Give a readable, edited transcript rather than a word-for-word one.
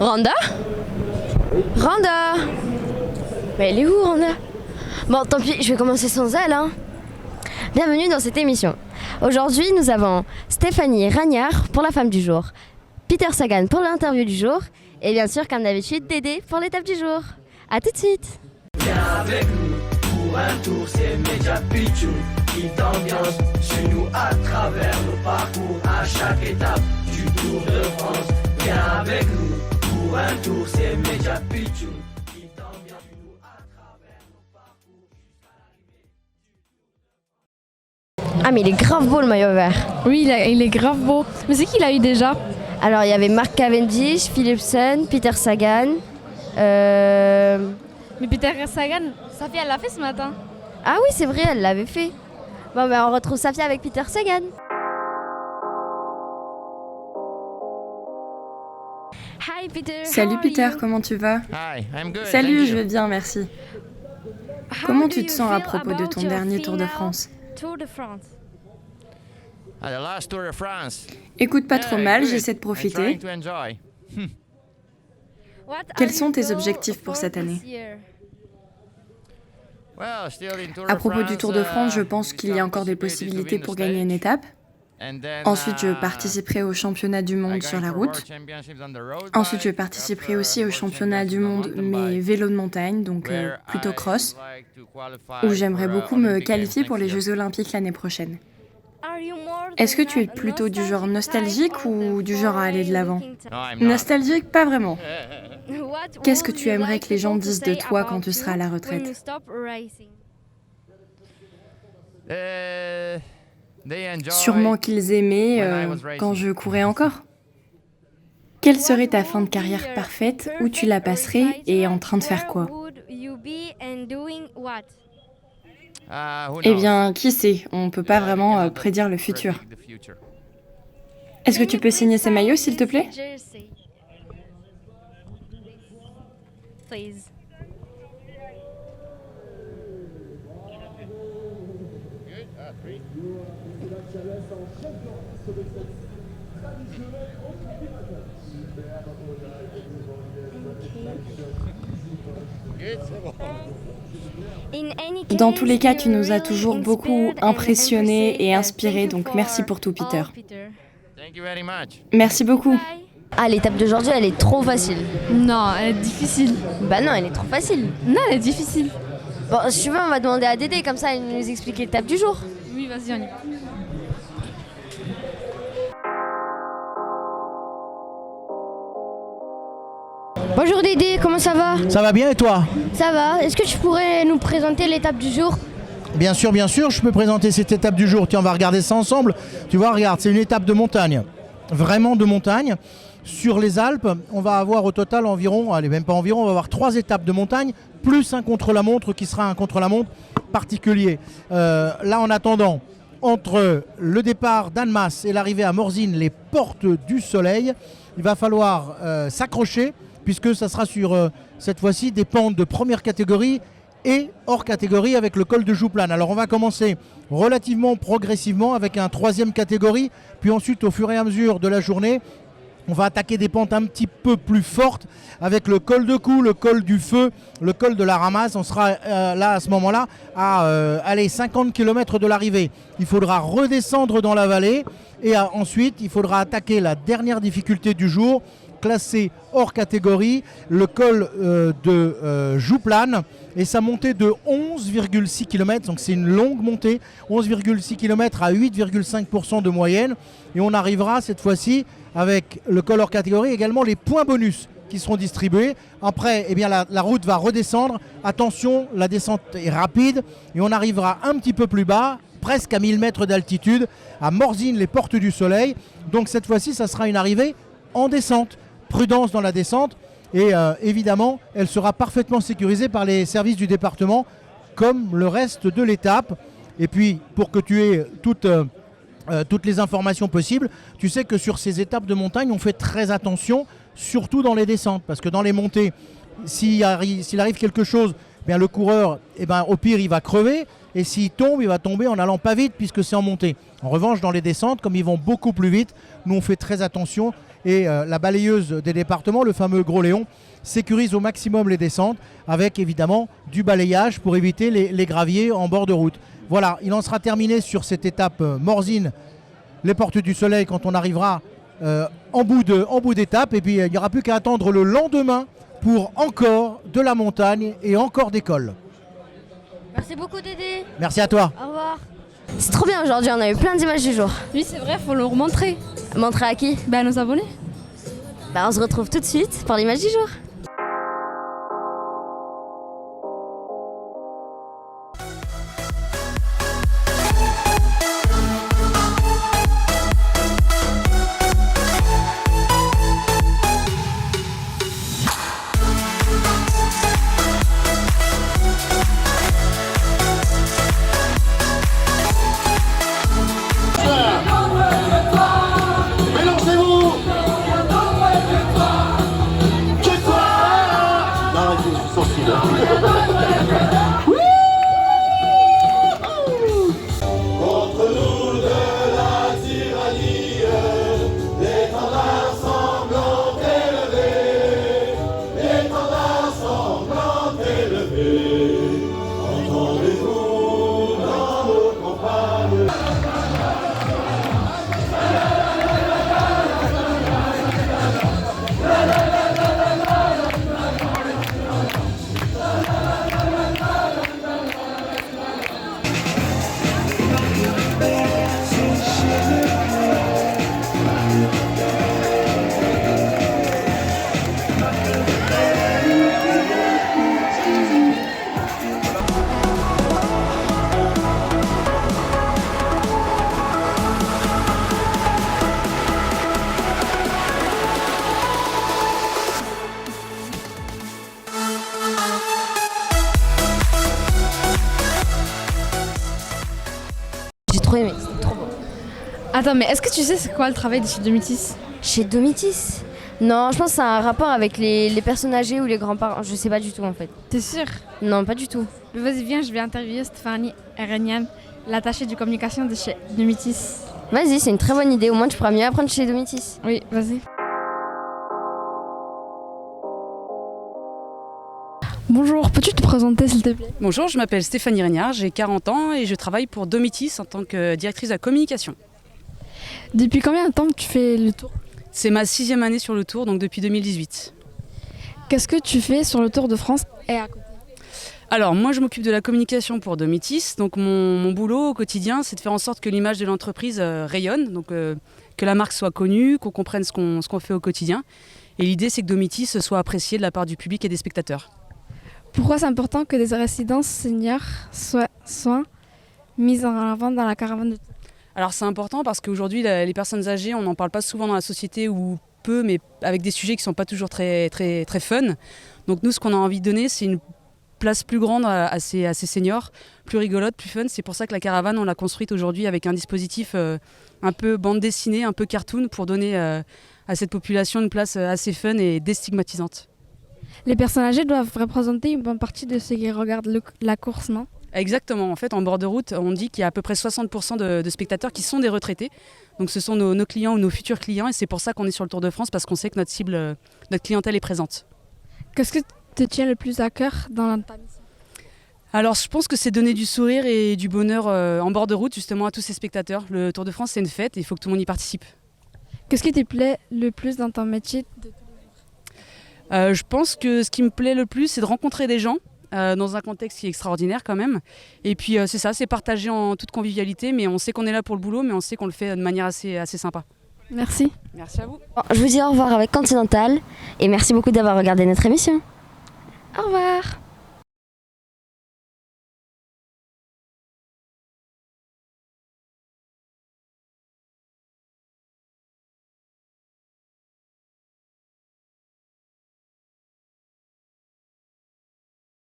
Randa? Randa! Mais elle est où, Randa? Bon, tant pis, je vais commencer sans elle, hein. Bienvenue dans cette émission. Aujourd'hui, nous avons Stéphanie Ragnard pour la femme du jour, Peter Sagan pour l'interview du jour, et bien sûr, comme d'habitude, Dédé pour l'étape du jour. A tout de suite! Viens avec nous pour un tour, c'est Média Pichou qui t'ambiance. Suis-nous à travers nos parcours à chaque étape du Tour de France. Viens avec nous pour un tour, c'est Média Pichou qui t'ambiance. Suis-nous à travers nos parcours jusqu'à l'arrivée. Ah mais il est grave beau le maillot vert. Oui, il est grave beau. Mais c'est qui il a eu déjà? Alors il y avait Mark Cavendish, Philipsen, Peter Sagan. Mais Peter Sagan, Safia elle l'a fait ce matin. Ah oui c'est vrai, elle l'avait fait. Bon ben on retrouve Safia avec Peter Sagan. Hi Peter. Salut Peter, comment tu vas? Salut, je vais bien, merci. Comment tu te sens à propos de ton dernier Tour de France? Écoute, pas trop mal, j'essaie de profiter. Quels sont tes objectifs pour cette année? À propos du Tour de France, je pense qu'il y a encore des possibilités pour gagner une étape. Ensuite, je participerai au championnat du monde sur la route. Ensuite, je participerai aussi au championnat du monde, mais vélo de montagne, donc plutôt cross, où j'aimerais beaucoup me qualifier pour les Jeux Olympiques l'année prochaine. Est-ce que tu es plutôt du genre nostalgique ou du genre à aller de l'avant? Nostalgique, pas vraiment. Qu'est-ce que tu aimerais que les gens disent de toi quand tu seras à la retraite? Sûrement qu'ils aimaient quand je courais encore. Quelle serait ta fin de carrière parfaite? Où tu la passerais et en train de faire quoi? Eh bien, qui sait? On ne peut pas vraiment prédire le futur. Est-ce que tu peux signer ces maillots, s'il te plaît? Dans tous les cas, tu nous as toujours beaucoup impressionnés et inspirés, donc merci pour tout, Peter. Merci beaucoup. Ah l'étape d'aujourd'hui elle est trop facile. Non, elle est difficile. Bah non elle est trop facile. Non, elle est difficile. Bon si tu veux on va demander à Dédé comme ça elle nous explique l'étape du jour. Oui, vas-y, on y va. Bonjour Dédé, comment ça va? Ça va bien et toi? Ça va, est-ce que tu pourrais nous présenter l'étape du jour? Bien sûr, je peux présenter cette étape du jour. Tiens, on va regarder ça ensemble. Tu vois, regarde, c'est une étape de montagne. Vraiment de montagne. Sur les Alpes, on va avoir au total environ, allez même pas environ, on va avoir 3 étapes de montagne, plus un contre-la-montre qui sera un contre-la-montre particulier. Là en attendant, entre le départ d'Annemasse et l'arrivée à Morzine, les portes du soleil, il va falloir s'accrocher puisque ça sera sur cette fois-ci des pentes de première catégorie et hors catégorie avec le col de Jouplane. Alors on va commencer relativement progressivement avec un 3e catégorie, puis ensuite au fur et à mesure de la journée, on va attaquer des pentes un petit peu plus fortes avec le col de Cou, le col du Feu, le col de la Ramasse. On sera là à ce moment-là à 50 km de l'arrivée. Il faudra redescendre dans la vallée et ensuite il faudra attaquer la dernière difficulté du jour, classé hors catégorie, le col de Jouplane et sa montée de 11,6 km, donc c'est une longue montée, 11,6 km à 8,5% de moyenne, et on arrivera cette fois-ci avec le col hors catégorie, également les points bonus qui seront distribués. Après, eh bien, la route va redescendre, attention, la descente est rapide et on arrivera un petit peu plus bas, presque à 1000 mètres d'altitude, à Morzine, les portes du soleil. Donc cette fois-ci, ça sera une arrivée en descente. Prudence dans la descente et évidemment elle sera parfaitement sécurisée par les services du département comme le reste de l'étape. Et puis pour que tu aies toutes les informations possibles, tu sais que sur ces étapes de montagne on fait très attention, surtout dans les descentes, parce que dans les montées s'il arrive quelque chose bien le coureur, au pire, il va crever. Et s'il tombe, il va tomber en allant pas vite puisque c'est en montée. En revanche, dans les descentes, comme ils vont beaucoup plus vite, nous on fait très attention. Et la balayeuse des départements, le fameux Gros Léon, sécurise au maximum les descentes avec évidemment du balayage pour éviter les graviers en bord de route. Voilà, il en sera terminé sur cette étape Morzine, les Portes du Soleil, quand on arrivera en bout d'étape. Et puis il n'y aura plus qu'à attendre le lendemain pour encore de la montagne et encore des cols. Merci beaucoup Dédé. Merci à toi. Au revoir. C'est trop bien aujourd'hui, on a eu plein d'images du jour. Oui, c'est vrai, faut le remontrer. Montrer à qui? À nos abonnés. On se retrouve tout de suite pour l'image du jour. J'ai trop aimé, c'était trop beau. Attends, mais est-ce que tu sais c'est quoi le travail de chez Domitis? Chez Domitis? Non, je pense que c'est un rapport avec les personnes âgées ou les grands-parents. Je sais pas du tout en fait. T'es sûr? Non, pas du tout. Mais vas-y, viens, je vais interviewer Stéphanie Erenian, l'attachée de communication de chez Domitis. Vas-y, c'est une très bonne idée. Au moins, tu pourras mieux apprendre chez Domitis. Oui, vas-y. Bonjour, peux-tu te présenter s'il te plaît? Bonjour, je m'appelle Stéphanie Régnard, j'ai 40 ans et je travaille pour Domitis en tant que directrice de la communication. Depuis combien de temps que tu fais le tour? C'est ma 6e année sur le Tour, donc depuis 2018. Qu'est-ce que tu fais sur le Tour de France et à côté? Alors moi je m'occupe de la communication pour Domitis, donc mon boulot au quotidien c'est de faire en sorte que l'image de l'entreprise rayonne, donc que la marque soit connue, qu'on comprenne ce qu'on fait au quotidien. Et l'idée c'est que Domitis soit apprécié de la part du public et des spectateurs. Pourquoi c'est important que des résidences seniors soient mises en avant dans la caravane de tour? Alors c'est important parce qu'aujourd'hui les personnes âgées, on n'en parle pas souvent dans la société ou peu, mais avec des sujets qui ne sont pas toujours très, très, très fun. Donc nous ce qu'on a envie de donner c'est une place plus grande à ces seniors, plus rigolote, plus fun. C'est pour ça que la caravane on l'a construite aujourd'hui avec un dispositif un peu bande dessinée, un peu cartoon pour donner à cette population une place assez fun et déstigmatisante. Les personnes âgées doivent représenter une bonne partie de ceux qui regardent la course, non? Exactement. En fait, en bord de route, on dit qu'il y a à peu près 60% de spectateurs qui sont des retraités. Donc ce sont nos clients ou nos futurs clients et c'est pour ça qu'on est sur le Tour de France parce qu'on sait que notre clientèle est présente. Qu'est-ce que te tient le plus à cœur dans ta mission? Alors je pense que c'est donner du sourire et du bonheur en bord de route justement à tous ces spectateurs. Le Tour de France c'est une fête et il faut que tout le monde y participe. Qu'est-ce qui te plaît le plus dans ton métier de... Je pense que ce qui me plaît le plus, c'est de rencontrer des gens dans un contexte qui est extraordinaire quand même. Et puis c'est ça, c'est partager en toute convivialité, mais on sait qu'on est là pour le boulot, mais on sait qu'on le fait de manière assez sympa. Merci. Merci à vous. Bon, je vous dis au revoir avec Continental et merci beaucoup d'avoir regardé notre émission. Au revoir.